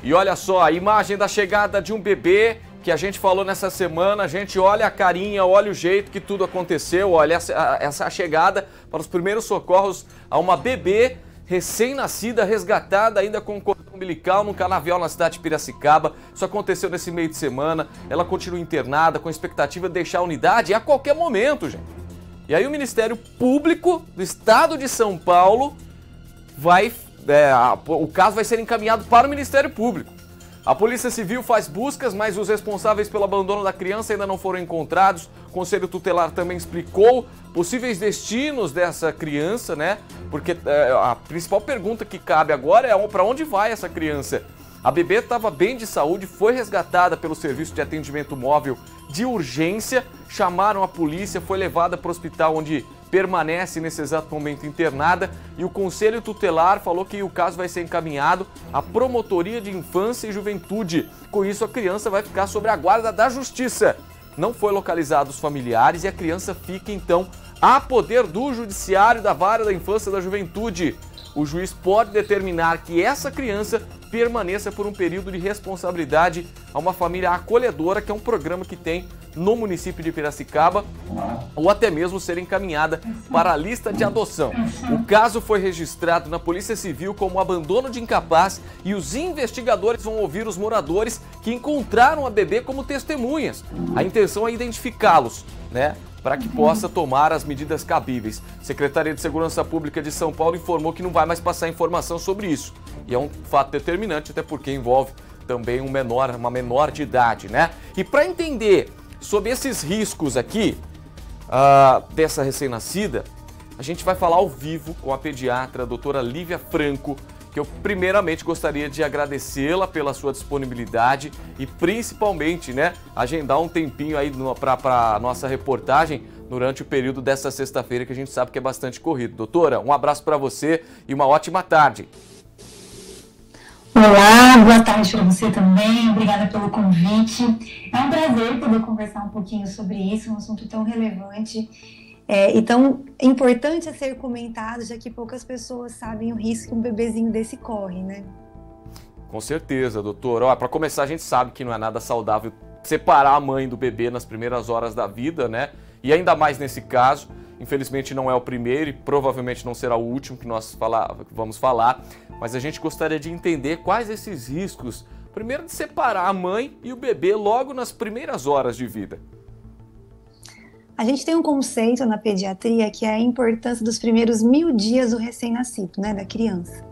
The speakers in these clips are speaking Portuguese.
E olha só, a imagem da chegada de um bebê que a gente falou nessa semana, a gente olha a carinha, olha o jeito que tudo aconteceu, olha essa chegada para os primeiros socorros a uma bebê recém-nascida, resgatada ainda com cordão umbilical no canavial na cidade de Piracicaba. Isso aconteceu nesse meio de semana, ela continua internada com a expectativa de deixar a unidade a qualquer momento, gente. E aí o Ministério Público do Estado de São Paulo o caso vai ser encaminhado para o Ministério Público. A Polícia Civil faz buscas, mas os responsáveis pelo abandono da criança ainda não foram encontrados. O Conselho Tutelar também explicou possíveis destinos dessa criança, né? Porque a principal pergunta que cabe agora é para onde vai essa criança? A bebê estava bem de saúde, foi resgatada pelo Serviço de Atendimento Móvel de Urgência, chamaram a polícia, foi levada para o hospital onde permanece nesse exato momento internada, e o Conselho Tutelar falou que o caso vai ser encaminhado à Promotoria de Infância e Juventude. Com isso, a criança vai ficar sob a guarda da Justiça. Não foi localizados os familiares e a criança fica, então, a poder do Judiciário da Vara da Infância e da Juventude. O juiz pode determinar que essa criança permaneça por um período de responsabilidade a uma família acolhedora, que é um programa que tem no município de Piracicaba, ou até mesmo ser encaminhada para a lista de adoção. O caso foi registrado na Polícia Civil como abandono de incapaz e os investigadores vão ouvir os moradores que encontraram a bebê como testemunhas. A intenção é identificá-los, né, para que possa tomar as medidas cabíveis. A Secretaria de Segurança Pública de São Paulo informou que não vai mais passar informação sobre isso. E é um fato determinante, até porque envolve também uma menor de idade, né? E para entender sobre esses riscos aqui dessa recém-nascida, a gente vai falar ao vivo com a pediatra, a doutora Lívia Franco, que eu primeiramente gostaria de agradecê-la pela sua disponibilidade e principalmente, né, agendar um tempinho aí para a nossa reportagem durante o período dessa sexta-feira, que a gente sabe que é bastante corrido. Doutora, um abraço para você e uma ótima tarde. Olá, boa tarde para você também, obrigada pelo convite. É um prazer poder conversar um pouquinho sobre isso, um assunto tão relevante e tão importante a ser comentado, já que poucas pessoas sabem o risco que um bebezinho desse corre, né? Com certeza, doutor. Para começar, a gente sabe que não é nada saudável separar a mãe do bebê nas primeiras horas da vida, né? E ainda mais nesse caso, infelizmente não é o primeiro e provavelmente não será o último que nós vamos falar, mas a gente gostaria de entender quais esses riscos, primeiro de separar a mãe e o bebê logo nas primeiras horas de vida. A gente tem um conceito na pediatria que é a importância dos primeiros 1000 dias do recém-nascido, né, da criança.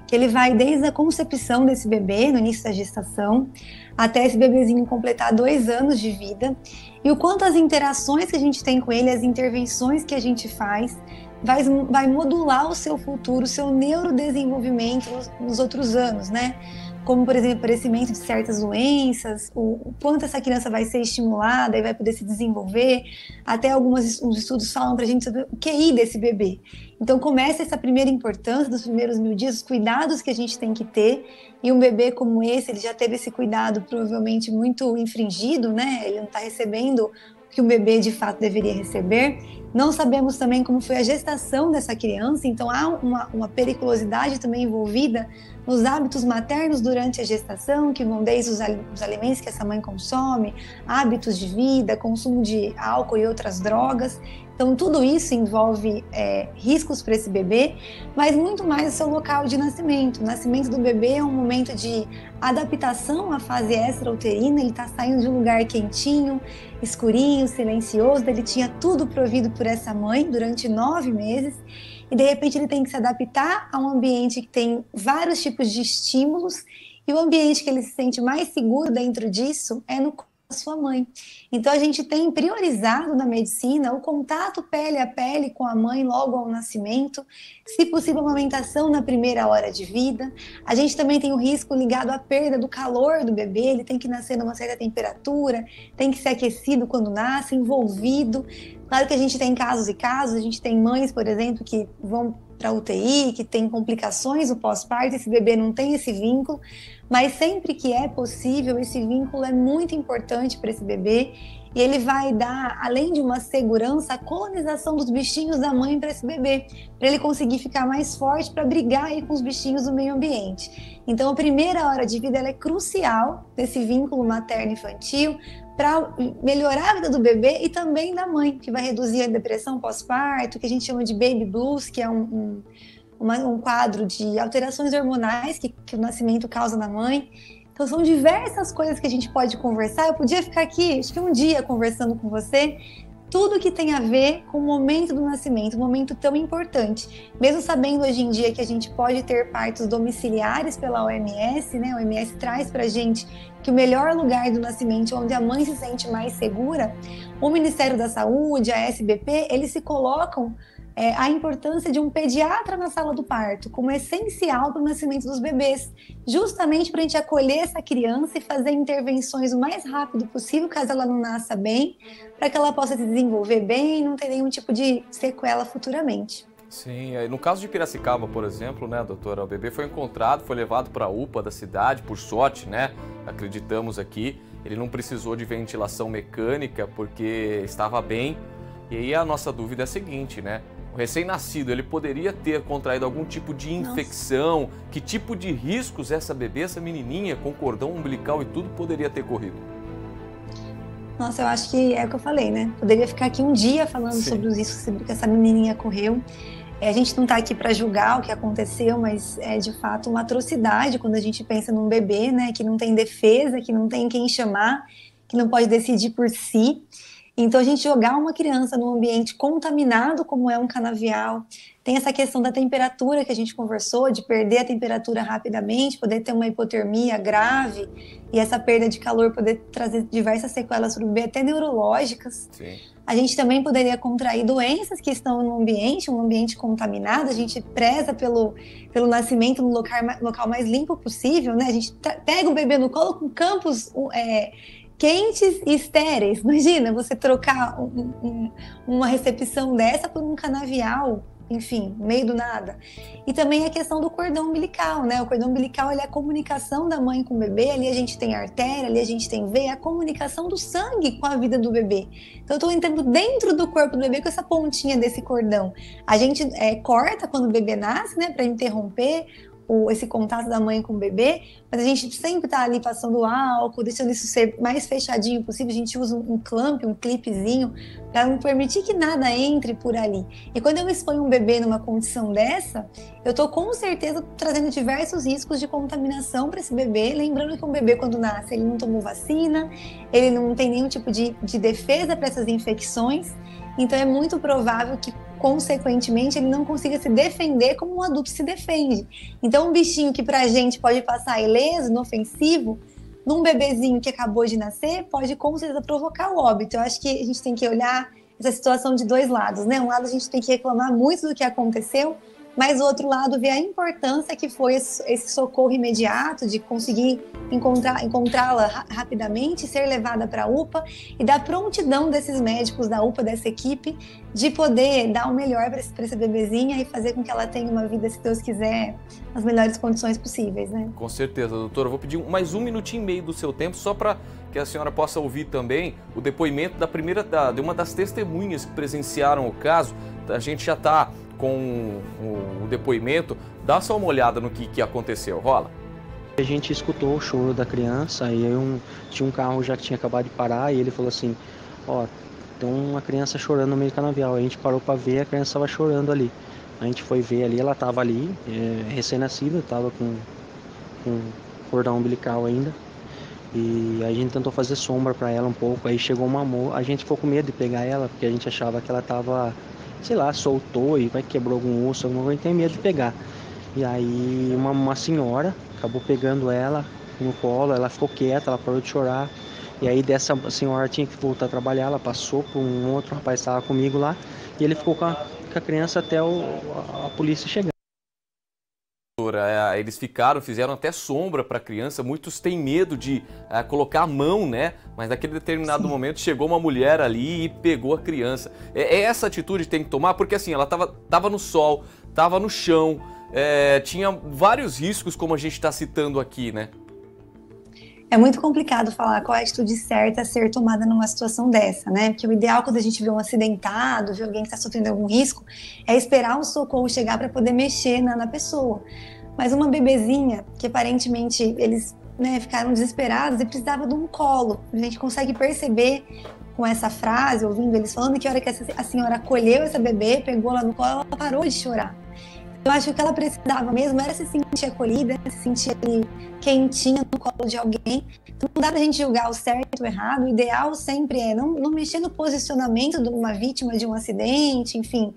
Que ele vai desde a concepção desse bebê, no início da gestação, até esse bebezinho completar 2 anos de vida. E o quanto as interações que a gente tem com ele, as intervenções que a gente faz, vai modular o seu futuro, o seu neurodesenvolvimento nos outros anos, né? Como, por exemplo, aparecimento de certas doenças, o quanto essa criança vai ser estimulada e vai poder se desenvolver, até uns estudos falam pra gente sobre o QI desse bebê. Então começa essa primeira importância dos primeiros 1000 dias, os cuidados que a gente tem que ter, e um bebê como esse, ele já teve esse cuidado provavelmente muito infringido, né? Ele não está recebendo o que um bebê de fato deveria receber. Não sabemos também como foi a gestação dessa criança, então há uma periculosidade também envolvida nos hábitos maternos durante a gestação, que vão desde os alimentos que essa mãe consome, hábitos de vida, consumo de álcool e outras drogas. Então tudo isso envolve riscos para esse bebê, mas muito mais o seu local de nascimento. O nascimento do bebê é um momento de adaptação à fase extrauterina, ele está saindo de um lugar quentinho, escurinho, silencioso, ele tinha tudo provido por essa mãe durante 9 meses, e de repente ele tem que se adaptar a um ambiente que tem vários tipos de estímulos, e o ambiente que ele se sente mais seguro dentro disso é no corpo da sua mãe. Então a gente tem priorizado na medicina o contato pele a pele com a mãe logo ao nascimento, se possível a amamentação na primeira hora de vida. A gente também tem o risco ligado à perda do calor do bebê, ele tem que nascer numa certa temperatura, tem que ser aquecido quando nasce, envolvido. Claro que a gente tem casos e casos, a gente tem mães, por exemplo, que vão para UTI, que tem complicações no pós-parto, esse bebê não tem esse vínculo, mas sempre que é possível, esse vínculo é muito importante para esse bebê e ele vai dar, além de uma segurança, a colonização dos bichinhos da mãe para esse bebê, para ele conseguir ficar mais forte para brigar aí com os bichinhos do meio ambiente. Então, a primeira hora de vida ela é crucial desse vínculo materno-infantil para melhorar a vida do bebê e também da mãe, que vai reduzir a depressão pós-parto, que a gente chama de baby blues, que é um quadro de alterações hormonais que o nascimento causa na mãe. Então são diversas coisas que a gente pode conversar. Eu podia ficar aqui, acho que um dia conversando com você, tudo que tem a ver com o momento do nascimento, um momento tão importante. Mesmo sabendo hoje em dia que a gente pode ter partos domiciliares pela OMS, né? A OMS traz pra gente que o melhor lugar do nascimento, onde a mãe se sente mais segura, o Ministério da Saúde, a SBP, eles se colocam a importância de um pediatra na sala do parto como essencial para o nascimento dos bebês, justamente para a gente acolher essa criança e fazer intervenções o mais rápido possível, caso ela não nasça bem, para que ela possa se desenvolver bem e não ter nenhum tipo de sequela futuramente. Sim, no caso de Piracicaba, por exemplo, né, doutora, o bebê foi encontrado, foi levado para a UPA da cidade, por sorte, né, acreditamos aqui, ele não precisou de ventilação mecânica porque estava bem, e aí a nossa dúvida é a seguinte, né, o recém-nascido, ele poderia ter contraído algum tipo de infecção? Nossa. Que tipo de riscos essa bebê, essa menininha com cordão umbilical e tudo poderia ter corrido? Nossa, eu acho que é o que eu falei, né? Poderia ficar aqui um dia falando sobre os riscos que essa menininha correu. A gente não está aqui para julgar o que aconteceu, mas é de fato uma atrocidade quando a gente pensa num bebê, né? Que não tem defesa, que não tem quem chamar, que não pode decidir por si. Então, a gente jogar uma criança num ambiente contaminado, como é um canavial, tem essa questão da temperatura que a gente conversou, de perder a temperatura rapidamente, poder ter uma hipotermia grave, e essa perda de calor poder trazer diversas sequelas para o bebê, até neurológicas. Sim. A gente também poderia contrair doenças que estão no ambiente, um ambiente contaminado, a gente preza pelo nascimento no local mais limpo possível, né? A gente pega o bebê no colo com campos quentes e estéreis. Imagina você trocar uma recepção dessa por um canavial, enfim, no meio do nada. E também a questão do cordão umbilical, né? O cordão umbilical ele é a comunicação da mãe com o bebê, ali a gente tem a artéria, ali a gente tem veia, a comunicação do sangue com a vida do bebê. Então eu estou entrando dentro do corpo do bebê com essa pontinha desse cordão. A gente corta quando o bebê nasce, né, para interromper esse contato da mãe com o bebê, mas a gente sempre tá ali passando álcool, deixando isso ser mais fechadinho possível, a gente usa um clamp, um clipezinho, para não permitir que nada entre por ali. E quando eu exponho um bebê numa condição dessa, eu tô com certeza trazendo diversos riscos de contaminação para esse bebê, lembrando que um bebê quando nasce, ele não tomou vacina, ele não tem nenhum tipo de defesa para essas infecções, então é muito provável que consequentemente, ele não consiga se defender como um adulto se defende. Então, um bichinho que pra gente pode passar ileso, inofensivo, num bebezinho que acabou de nascer, pode com certeza provocar o óbito. Eu acho que a gente tem que olhar essa situação de dois lados, né? Um lado a gente tem que reclamar muito do que aconteceu, mas do outro lado ver a importância que foi esse socorro imediato, de conseguir encontrá-la rapidamente, ser levada para a UPA e da prontidão desses médicos da UPA, dessa equipe, de poder dar o melhor para essa bebezinha e fazer com que ela tenha uma vida, se Deus quiser, nas melhores condições possíveis, né? Com certeza, doutora. Eu vou pedir mais 1 minutinho e meio do seu tempo, só para que a senhora possa ouvir também o depoimento de uma das testemunhas que presenciaram o caso. A gente já está com o depoimento, dá só uma olhada no que aconteceu, rola. A gente escutou o choro da criança e aí tinha um carro já que tinha acabado de parar e ele falou assim, ó, tem uma criança chorando no meio do canavial. A gente parou para ver, a criança estava chorando ali. A gente foi ver ali, ela estava ali, recém-nascida, estava com cordão umbilical ainda. E a gente tentou fazer sombra para ela um pouco, aí chegou uma moça, a gente ficou com medo de pegar ela, porque a gente achava que ela estava, sei lá, soltou e vai quebrou algum osso, alguma coisa, a gente tem medo de pegar. E aí uma senhora acabou pegando ela no colo, ela ficou quieta, ela parou de chorar. E aí dessa senhora tinha que voltar a trabalhar, ela passou por um outro rapaz que estava comigo lá, e ele ficou com a criança até a polícia chegar. Eles fizeram até sombra para a criança, muitos têm medo de colocar a mão, né? Mas naquele determinado momento chegou uma mulher ali e pegou a criança. É essa atitude que tem que tomar, porque assim, ela tava no sol, tava no chão, tinha vários riscos como a gente está citando aqui, né? É muito complicado falar qual é a atitude certa a ser tomada numa situação dessa, né? Porque o ideal quando a gente vê um acidentado, vê alguém que está sofrendo algum risco, é esperar o socorro chegar para poder mexer na pessoa. Mas uma bebezinha, que aparentemente eles, né, ficaram desesperados e precisava de um colo. A gente consegue perceber com essa frase, ouvindo eles falando, que a hora que a senhora acolheu essa bebê, pegou ela no colo, ela parou de chorar. Eu acho que o que ela precisava mesmo era se sentir acolhida, se sentir ali quentinha no colo de alguém. Então não dá pra gente julgar o certo ou o errado. O ideal sempre é não mexer no posicionamento de uma vítima de um acidente, enfim.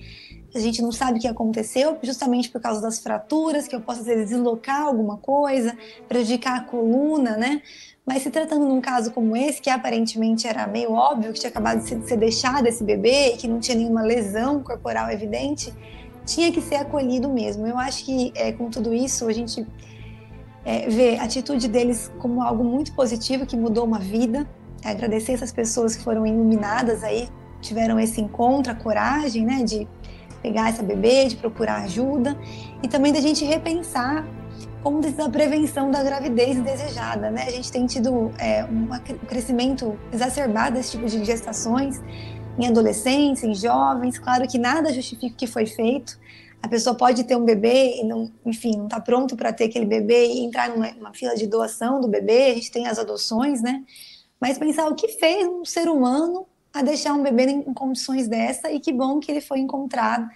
A gente não sabe o que aconteceu, justamente por causa das fraturas, que eu posso, às vezes, deslocar alguma coisa, prejudicar a coluna, né? Mas se tratando de um caso como esse, que aparentemente era meio óbvio, que tinha acabado de ser deixado esse bebê, que não tinha nenhuma lesão corporal evidente, tinha que ser acolhido mesmo. Eu acho que com tudo isso a gente vê a atitude deles como algo muito positivo, que mudou uma vida. Agradecer essas pessoas que foram iluminadas aí, tiveram esse encontro, a coragem, né, de pegar essa bebê, de procurar ajuda, e também da gente repensar como da prevenção da gravidez indesejada, né? A gente tem tido um crescimento exacerbado desse tipo de gestações em adolescentes, em jovens. Claro que nada justifica o que foi feito. A pessoa pode ter um bebê e não está pronto para ter aquele bebê e entrar numa fila de doação do bebê. A gente tem as adoções, né? Mas pensar o que fez um ser humano a deixar um bebê em condições dessa, e que bom que ele foi encontrado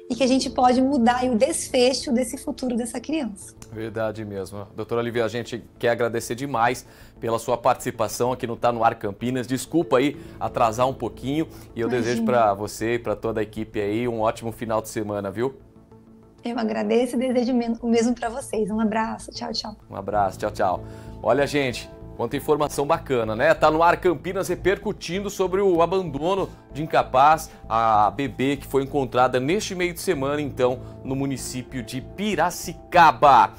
e que a gente pode mudar o desfecho desse futuro dessa criança. Verdade mesmo. Doutora Lívia, a gente quer agradecer demais pela sua participação aqui no Tá No Ar Campinas. Desculpa aí atrasar um pouquinho, e eu desejo para você e para toda a equipe aí um ótimo final de semana, viu? Eu agradeço e desejo o mesmo para vocês. Um abraço, tchau, tchau. Um abraço, tchau, tchau. Olha, gente, quanta informação bacana, né? Tá no Ar Campinas repercutindo sobre o abandono de incapaz, a bebê que foi encontrada neste meio de semana, então, no município de Piracicaba.